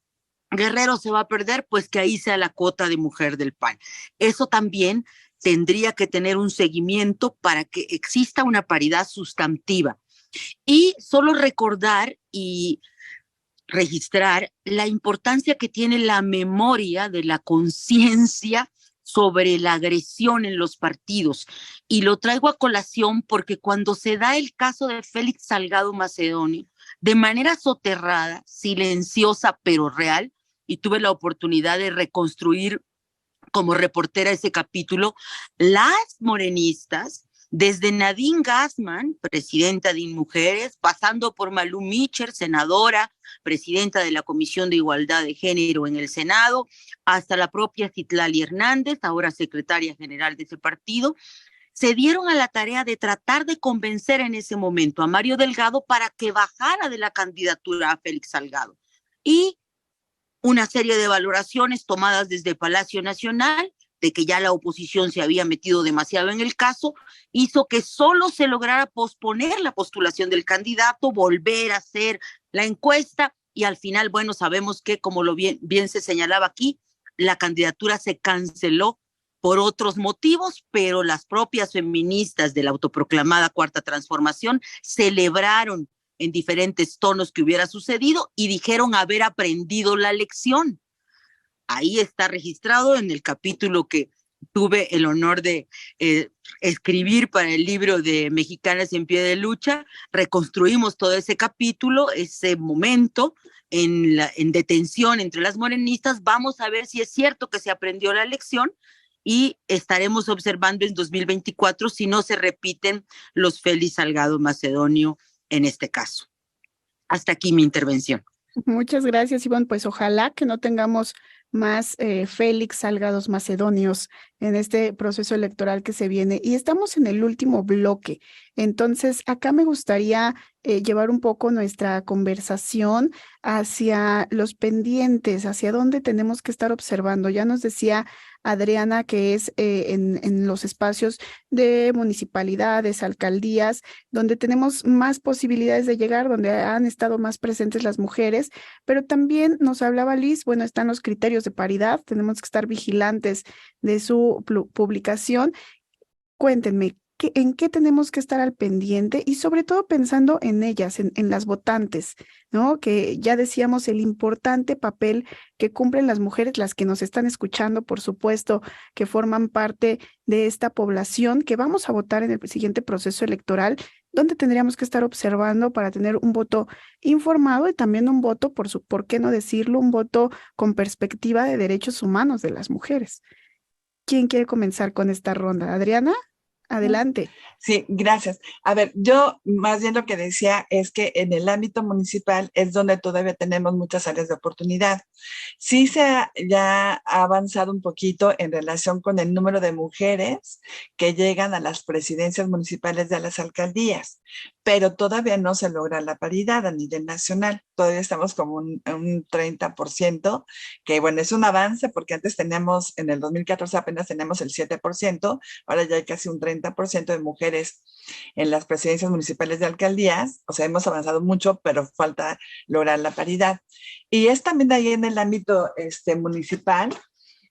Guerrero se va a perder, pues que ahí sea la cuota de mujer del PAN. Eso también tendría que tener un seguimiento para que exista una paridad sustantiva. Y solo recordar y registrar la importancia que tiene la memoria de la conciencia sobre la agresión en los partidos. Y lo traigo a colación porque cuando se da el caso de Félix Salgado Macedonio, de manera soterrada, silenciosa pero real, y tuve la oportunidad de reconstruir como reportera ese capítulo, las morenistas, desde Nadine Gassman, presidenta de InMujeres, pasando por Malú Micher, senadora, presidenta de la Comisión de Igualdad de Género en el Senado, hasta la propia Citlali Hernández, ahora secretaria general de ese partido, se dieron a la tarea de tratar de convencer en ese momento a Mario Delgado para que bajara de la candidatura a Félix Salgado. Y una serie de valoraciones tomadas desde Palacio Nacional, de que ya la oposición se había metido demasiado en el caso, hizo que solo se lograra posponer la postulación del candidato, volver a hacer la encuesta, y al final, bueno, sabemos que, como lo bien se señalaba aquí, la candidatura se canceló por otros motivos, pero las propias feministas de la autoproclamada Cuarta Transformación celebraron en diferentes tonos que hubiera sucedido y dijeron haber aprendido la lección. Ahí está registrado en el capítulo que tuve el honor de escribir para el libro de Mexicanas en Pie de Lucha. Reconstruimos todo ese capítulo, ese momento en detención entre las morenistas. Vamos a ver si es cierto que se aprendió la lección y estaremos observando en 2024 si no se repiten los Félix Salgado Macedonio en este caso. Hasta aquí mi intervención. Muchas gracias, Ivonne. Pues ojalá que no tengamos más Félix Salgados Macedonios en este proceso electoral que se viene. Y estamos en el último bloque. Entonces, acá me gustaría llevar un poco nuestra conversación hacia los pendientes, hacia dónde tenemos que estar observando. Ya nos decía Adriana que es en los espacios de municipalidades, alcaldías, donde tenemos más posibilidades de llegar, donde han estado más presentes las mujeres, pero también nos hablaba Liz, bueno, están los criterios de paridad, tenemos que estar vigilantes de su publicación. Cuéntenme, ¿en qué tenemos que estar al pendiente? Y sobre todo pensando en ellas, en las votantes, ¿no? Que ya decíamos el importante papel que cumplen las mujeres, las que nos están escuchando, por supuesto, que forman parte de esta población que vamos a votar en el siguiente proceso electoral, donde tendríamos que estar observando para tener un voto informado y también un voto, ¿por qué no decirlo? Un voto con perspectiva de derechos humanos de las mujeres. ¿Quién quiere comenzar con esta ronda? Adriana, adelante. Sí, gracias. A ver, yo más bien lo que decía es que en el ámbito municipal es donde todavía tenemos muchas áreas de oportunidad. Sí ya ha avanzado un poquito en relación con el número de mujeres que llegan a las presidencias municipales de las alcaldías, pero todavía no se logra la paridad a nivel nacional. Todavía estamos como un 30%, que bueno, es un avance porque antes teníamos, en el 2014 apenas teníamos el 7%, ahora ya hay casi un 30% de mujeres en las presidencias municipales de alcaldías. O sea, hemos avanzado mucho, pero falta lograr la paridad. Y es también ahí en el ámbito municipal,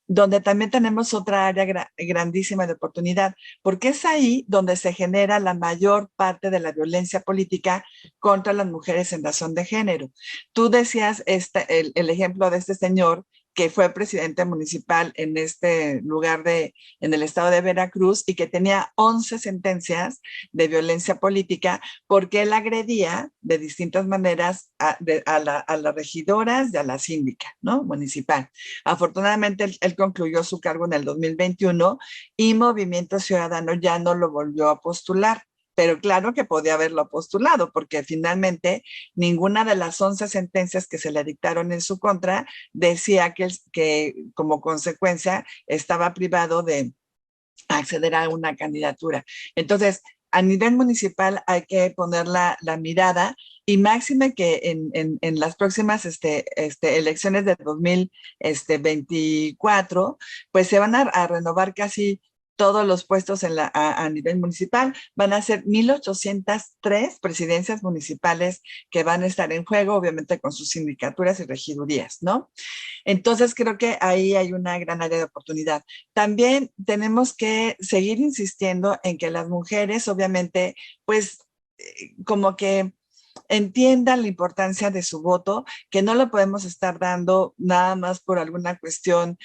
donde también tenemos otra área grandísima de oportunidad, porque es ahí donde se genera la mayor parte de la violencia política contra las mujeres en razón de género. Tú decías el ejemplo de este señor que fue presidente municipal en este lugar en el estado de Veracruz y que tenía 11 sentencias de violencia política porque él agredía de distintas maneras a las regidoras y a la síndica, ¿no? Municipal. Afortunadamente, él concluyó su cargo en el 2021 y Movimiento Ciudadano ya no lo volvió a postular. Pero claro que podía haberlo postulado, porque finalmente ninguna de las 11 sentencias que se le dictaron en su contra decía que como consecuencia estaba privado de acceder a una candidatura. Entonces, a nivel municipal hay que poner la mirada y máxime que en las próximas elecciones de 2024, pues se van a renovar casi todos los puestos a nivel municipal. Van a ser 1,803 presidencias municipales que van a estar en juego, obviamente con sus sindicaturas y regidurías, ¿no? Entonces creo que ahí hay una gran área de oportunidad. También tenemos que seguir insistiendo en que las mujeres, obviamente, pues como que entiendan la importancia de su voto, que no lo podemos estar dando nada más por alguna cuestión,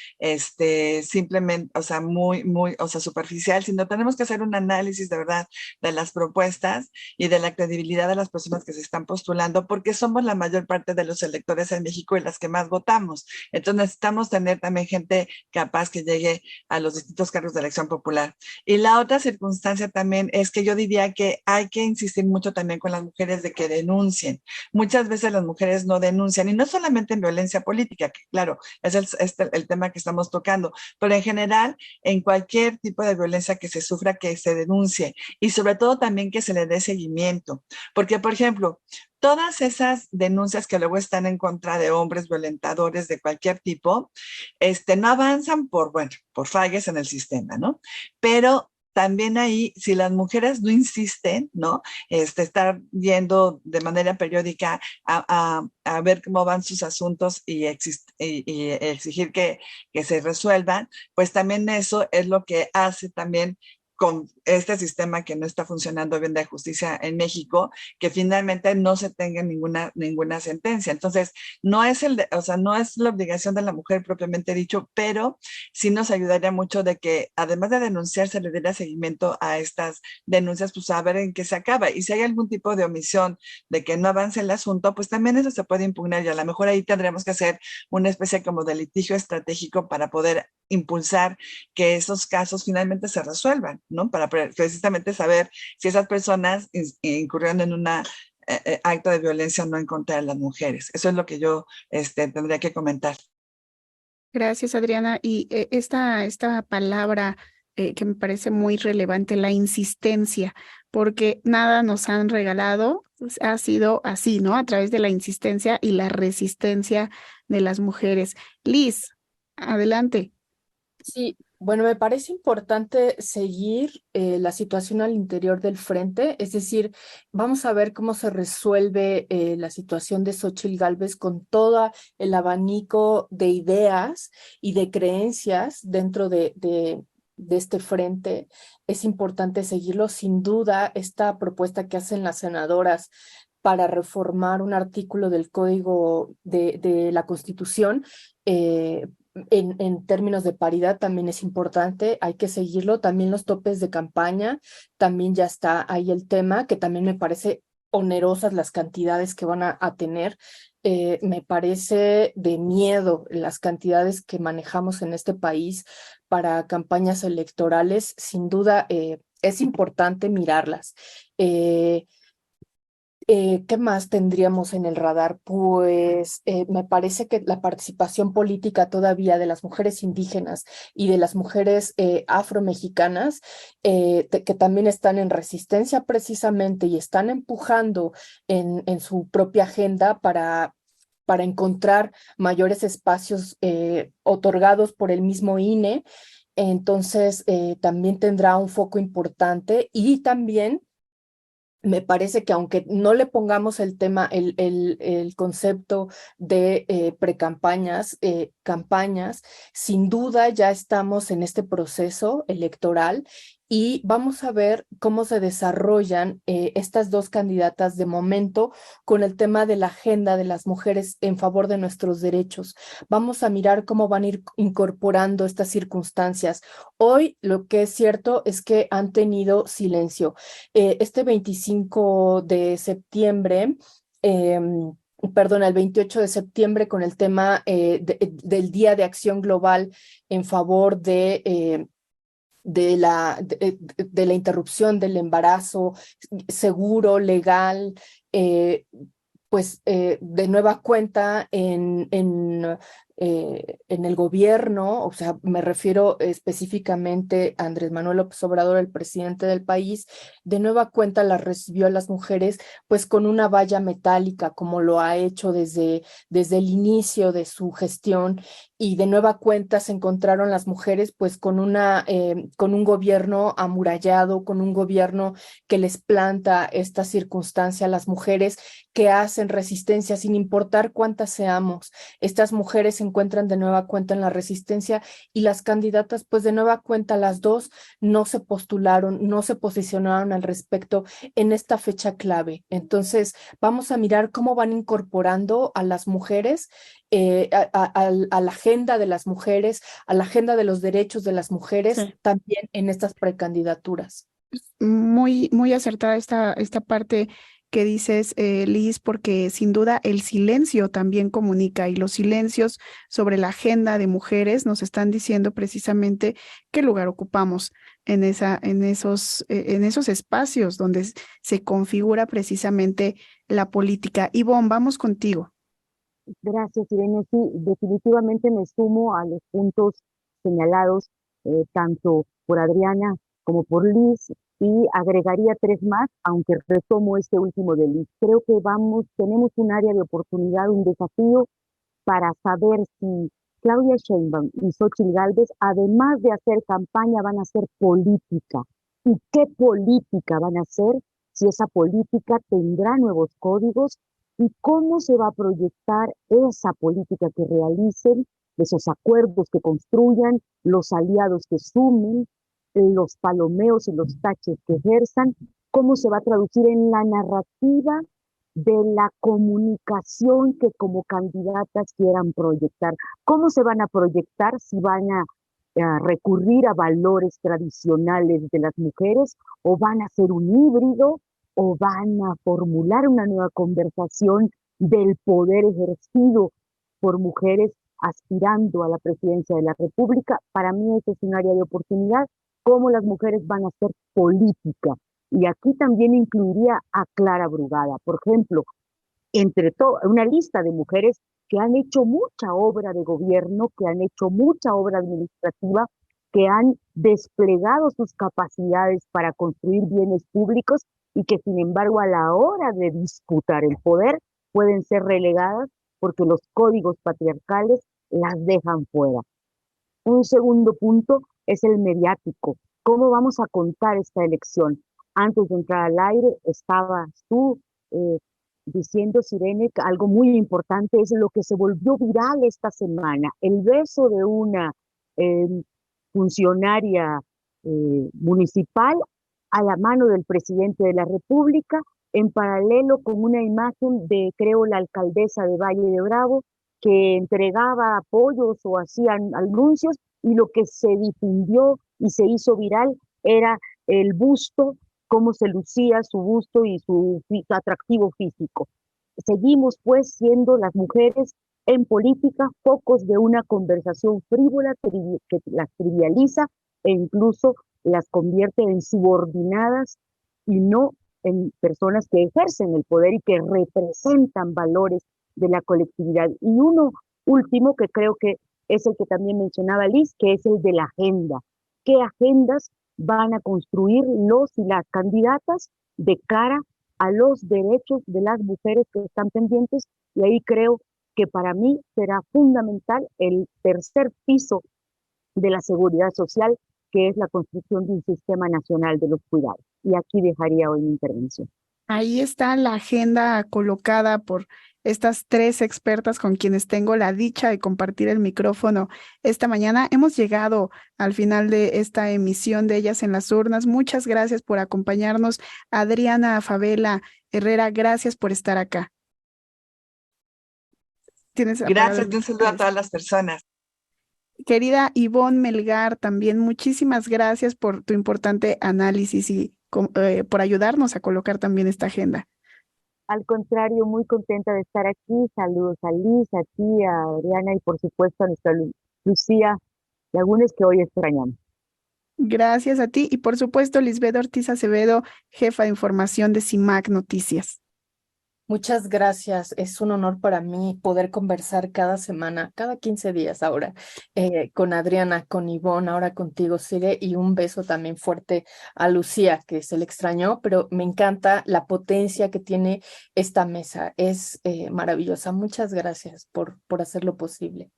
simplemente, o sea, o sea, superficial, sino tenemos que hacer un análisis de verdad de las propuestas y de la credibilidad de las personas que se están postulando, porque somos la mayor parte de los electores en México y las que más votamos. Entonces necesitamos tener también gente capaz que llegue a los distintos cargos de elección popular. Y la otra circunstancia también es que yo diría que hay que insistir mucho también con las mujeres de que denuncien. Muchas veces las mujeres no denuncian, y no solamente en violencia política, que claro, es el tema que estamos tocando, pero en general, en cualquier tipo de violencia que se sufra, que se denuncie, y sobre todo también que se le dé seguimiento. Porque, por ejemplo, todas esas denuncias que luego están en contra de hombres violentadores de cualquier tipo, no avanzan por fallas en el sistema, ¿no? Pero también ahí, si las mujeres no insisten, ¿no? Estar yendo de manera periódica a ver cómo van sus asuntos y exigir que se resuelvan, pues también eso es lo que hace también con este sistema que no está funcionando bien de justicia en México, que finalmente no se tenga ninguna sentencia. Entonces, no es no es la obligación de la mujer propiamente dicho, pero sí nos ayudaría mucho de que, además de denunciar, se le diera seguimiento a estas denuncias, pues a ver en qué se acaba. Y si hay algún tipo de omisión de que no avance el asunto, pues también eso se puede impugnar, y a lo mejor ahí tendremos que hacer una especie como de litigio estratégico para poder impulsar que esos casos finalmente se resuelvan, ¿no? Para precisamente saber si esas personas incurrieron en un acto de violencia o no en contra de las mujeres. Eso es lo que yo tendría que comentar. Gracias, Adriana. Y esta palabra que me parece muy relevante, la insistencia, porque nada nos han regalado, pues, ha sido así, ¿no? A través de la insistencia y la resistencia de las mujeres. Liz, adelante. Sí, bueno, me parece importante seguir la situación al interior del frente, es decir, vamos a ver cómo se resuelve la situación de Xóchitl Gálvez con todo el abanico de ideas y de creencias dentro de este frente. Es importante seguirlo. Sin duda, esta propuesta que hacen las senadoras para reformar un artículo del Código de la Constitución, en términos de paridad también es importante, hay que seguirlo. También los topes de campaña, también ya está ahí el tema, que también me parece onerosas las cantidades que van a tener. Me parece de miedo las cantidades que manejamos en este país para campañas electorales. Sin duda, es importante mirarlas. ¿Qué más tendríamos en el radar? Pues me parece que la participación política todavía de las mujeres indígenas y de las mujeres afromexicanas, que también están en resistencia precisamente y están empujando en su propia agenda para encontrar mayores espacios otorgados por el mismo INE. Entonces, también tendrá un foco importante. Y también me parece que aunque no le pongamos el tema, el concepto de precampañas, campañas, sin duda ya estamos en este proceso electoral y vamos a ver cómo se desarrollan estas dos candidatas de momento con el tema de la agenda de las mujeres en favor de nuestros derechos. Vamos a mirar cómo van a ir incorporando estas circunstancias. Hoy lo que es cierto es que han tenido silencio. Este 25 de septiembre, perdón, el 28 de septiembre, con el tema del Día de Acción Global en favor de la interrupción del embarazo seguro, legal, pues de nueva cuenta en en el gobierno, o sea, me refiero específicamente a Andrés Manuel López Obrador, el presidente del país, de nueva cuenta las recibió a las mujeres pues con una valla metálica, como lo ha hecho desde el inicio de su gestión, y de nueva cuenta se encontraron las mujeres pues con un gobierno amurallado, con un gobierno que les planta esta circunstancia a las mujeres que hacen resistencia sin importar cuántas seamos. Estas mujeres se encuentran de nueva cuenta en la resistencia y las candidatas, pues de nueva cuenta las dos no se postularon, no se posicionaron al respecto en esta fecha clave. Entonces, vamos a mirar cómo van incorporando a las mujeres, a la agenda de las mujeres, a la agenda de los derechos de las mujeres, Sí. también en estas precandidaturas. Muy acertada esta parte que dices, Liz, porque sin duda el silencio también comunica y los silencios sobre la agenda de mujeres nos están diciendo precisamente qué lugar ocupamos en esos espacios donde se configura precisamente la política. Ivonne, vamos contigo. Gracias, Irene. Sí, definitivamente me sumo a los puntos señalados tanto por Adriana como por Liz y agregaría tres más, aunque retomo este último de Liz. Creo que tenemos un área de oportunidad, un desafío para saber si Claudia Sheinbaum y Xóchitl Gálvez, además de hacer campaña, van a hacer política. ¿Y qué política van a hacer? Si esa política tendrá nuevos códigos y cómo se va a proyectar esa política que realicen, esos acuerdos que construyan, los aliados que sumen, los palomeos y los taches que ejerzan, cómo se va a traducir en la narrativa de la comunicación que como candidatas quieran proyectar. ¿Cómo se van a proyectar? Si van a recurrir a valores tradicionales de las mujeres o van a hacer un híbrido o van a formular una nueva conversación del poder ejercido por mujeres aspirando a la presidencia de la República. Para mí ese es un área de oportunidad, cómo las mujeres van a hacer política. Y aquí también incluiría a Clara Brugada, por ejemplo, entre una lista de mujeres que han hecho mucha obra de gobierno, que han hecho mucha obra administrativa, que han desplegado sus capacidades para construir bienes públicos y que sin embargo a la hora de disputar el poder pueden ser relegadas porque los códigos patriarcales las dejan fuera. Un segundo punto es el mediático. ¿Cómo vamos a contar esta elección? Antes de entrar al aire estabas tú diciendo, Sirene, que algo muy importante es lo que se volvió viral esta semana, el beso de una funcionaria municipal a la mano del presidente de la República, en paralelo con una imagen de, creo, la alcaldesa de Valle de Bravo, que entregaba apoyos o hacían anuncios, y lo que se difundió y se hizo viral era el busto, cómo se lucía su busto y su atractivo físico. Seguimos pues siendo las mujeres en política focos de una conversación frívola que las trivializa e incluso las convierte en subordinadas y no en personas que ejercen el poder y que representan valores de la colectividad. Y uno último que creo que es el que también mencionaba Liz, que es el de la agenda. ¿Qué agendas van a construir los y las candidatas de cara a los derechos de las mujeres que están pendientes? Y ahí creo que para mí será fundamental el tercer piso de la seguridad social, que es la construcción de un sistema nacional de los cuidados. Y aquí dejaría hoy mi intervención. Ahí está la agenda colocada por estas tres expertas con quienes tengo la dicha de compartir el micrófono esta mañana. Hemos llegado al final de esta emisión de Ellas en las Urnas. Muchas gracias por acompañarnos. Adriana Favela Herrera, gracias por estar acá. Gracias, un saludo a todas las personas. Querida Ivonne Melgar, también muchísimas gracias por tu importante análisis y por ayudarnos a colocar también esta agenda. Al contrario, muy contenta de estar aquí. Saludos a Liz, a ti, a Adriana y por supuesto a nuestra Lucía Lagunes, que hoy extrañamos. Gracias a ti y por supuesto Lisbeth Ortiz Acevedo, jefa de información de CIMAC Noticias. Muchas gracias. Es un honor para mí poder conversar cada semana, cada 15 días ahora, con Adriana, con Ivonne, ahora contigo, Cire, y un beso también fuerte a Lucía, que se le extrañó, pero me encanta la potencia que tiene esta mesa. Es maravillosa. Muchas gracias por hacerlo posible.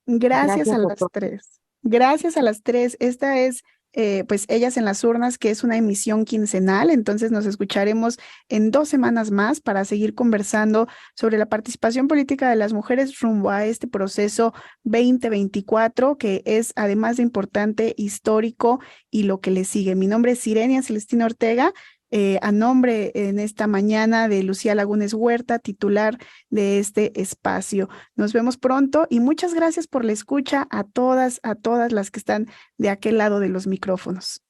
Gracias a Gracias a las todos. tres. Gracias a las tres. Esta es, pues, Ellas en las Urnas, que es una emisión quincenal. Entonces nos escucharemos en 2 semanas más para seguir conversando sobre la participación política de las mujeres rumbo a este proceso 2024, que es, además de importante, histórico y lo que le sigue. Mi nombre es Irenia Celestina Ortega. A nombre en esta mañana de Lucía Lagunes Huerta, titular de este espacio. Nos vemos pronto y muchas gracias por la escucha a todas las que están de aquel lado de los micrófonos.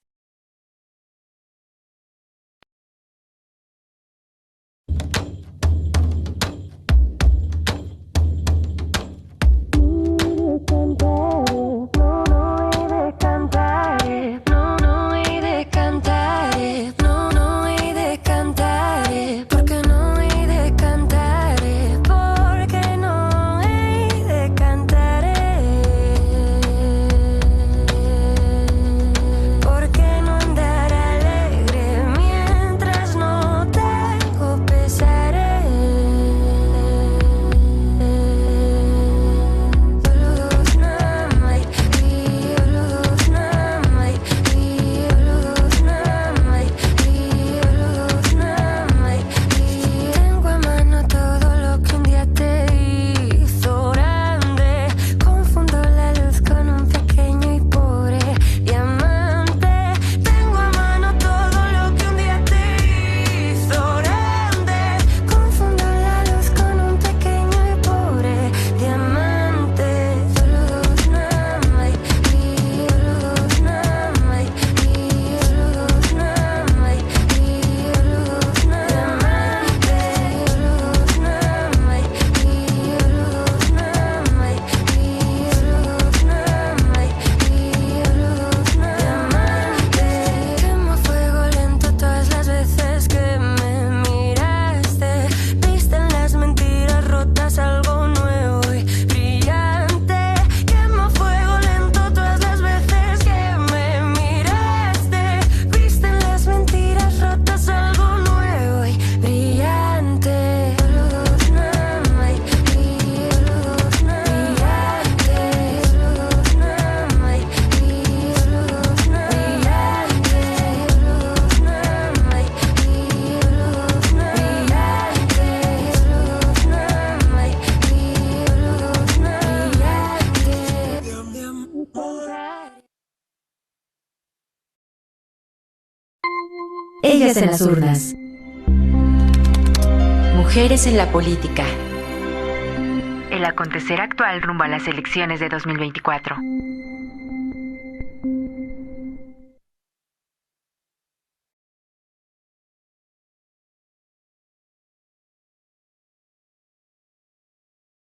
Ellas en las urnas. Mujeres en la política. El acontecer actual rumbo a las elecciones de 2024.